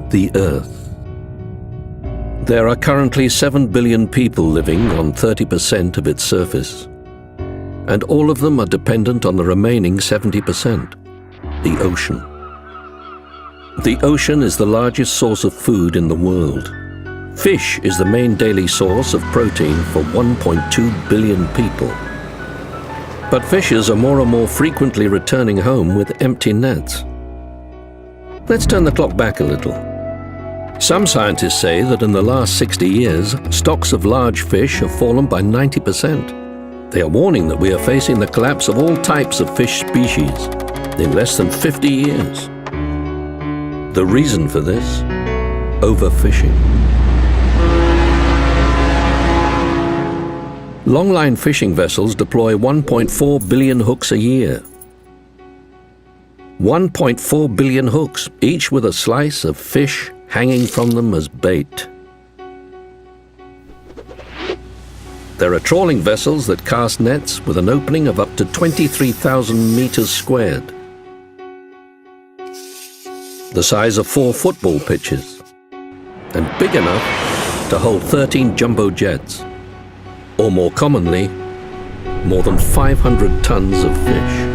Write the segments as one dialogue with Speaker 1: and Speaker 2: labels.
Speaker 1: the Earth. There are currently 7 billion people living on 30% of its surface, and all of them are dependent on the remaining 70%, the ocean. The ocean is the largest source of food in the world. Fish is the main daily source of protein for 1.2 billion people. But fishers are more and more frequently returning home with empty nets. Let's turn the clock back a little. Some scientists say that in the last 60 years, stocks of large fish have fallen by 90%. They are warning that we are facing the collapse of all types of fish species in less than 50 years. The reason for this? Overfishing. Longline fishing vessels deploy 1.4 billion hooks a year. 1.4 billion hooks, each with a slice of fish hanging from them as bait. There are trawling vessels that cast nets with an opening of up to 23,000 meters squared, the size of 4 football pitches, and big enough to hold 13 jumbo jets, or more commonly, more than 500 tons of fish.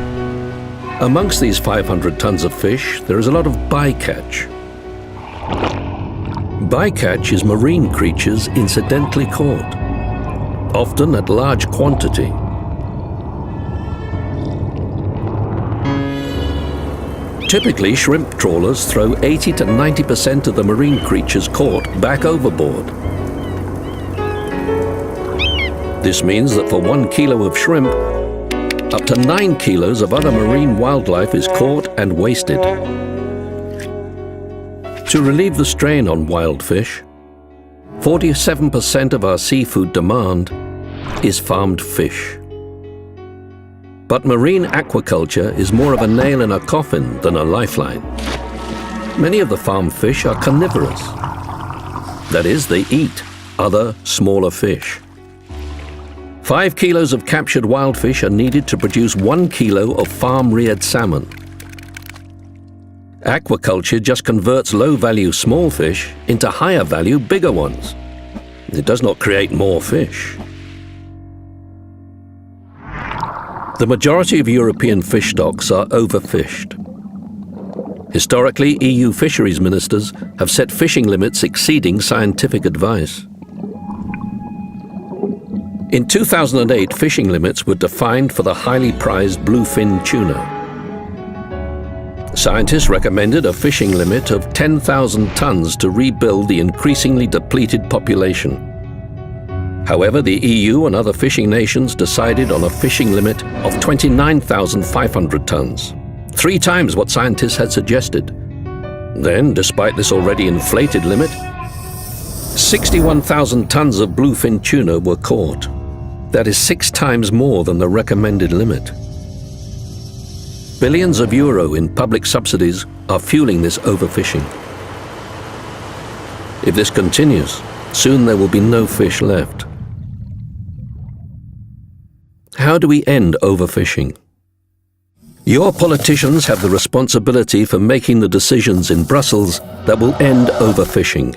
Speaker 1: Amongst these 500 tons of fish, there is a lot of bycatch. Bycatch is marine creatures incidentally caught, often at large quantity. Typically, shrimp trawlers throw 80 to 90% of the marine creatures caught back overboard. This means that for 1 kilo of shrimp, up to 9 kilos of other marine wildlife is caught and wasted. To relieve the strain on wild fish, 47% of our seafood demand is farmed fish. But marine aquaculture is more of a nail in a coffin than a lifeline. Many of the farmed fish are carnivorous. That is, they eat other, smaller fish. 5 kilos of captured wild fish are needed to produce 1 kilo of farm-reared salmon. Aquaculture just converts low-value small fish into higher-value bigger ones. It does not create more fish. The majority of European fish stocks are overfished. Historically, EU fisheries ministers have set fishing limits exceeding scientific advice. In 2008, fishing limits were defined for the highly prized bluefin tuna. Scientists recommended a fishing limit of 10,000 tons to rebuild the increasingly depleted population. However, the EU and other fishing nations decided on a fishing limit of 29,500 tons, 3 times what scientists had suggested. Then, despite this already inflated limit, 61,000 tons of bluefin tuna were caught. That is 6 times more than the recommended limit. Billions of euro in public subsidies are fueling this overfishing. If this continues, soon there will be no fish left. How do we end overfishing? Your politicians have the responsibility for making the decisions in Brussels that will end overfishing.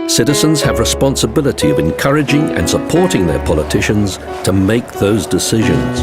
Speaker 1: Citizens have responsibility of encouraging and supporting their politicians to make those decisions.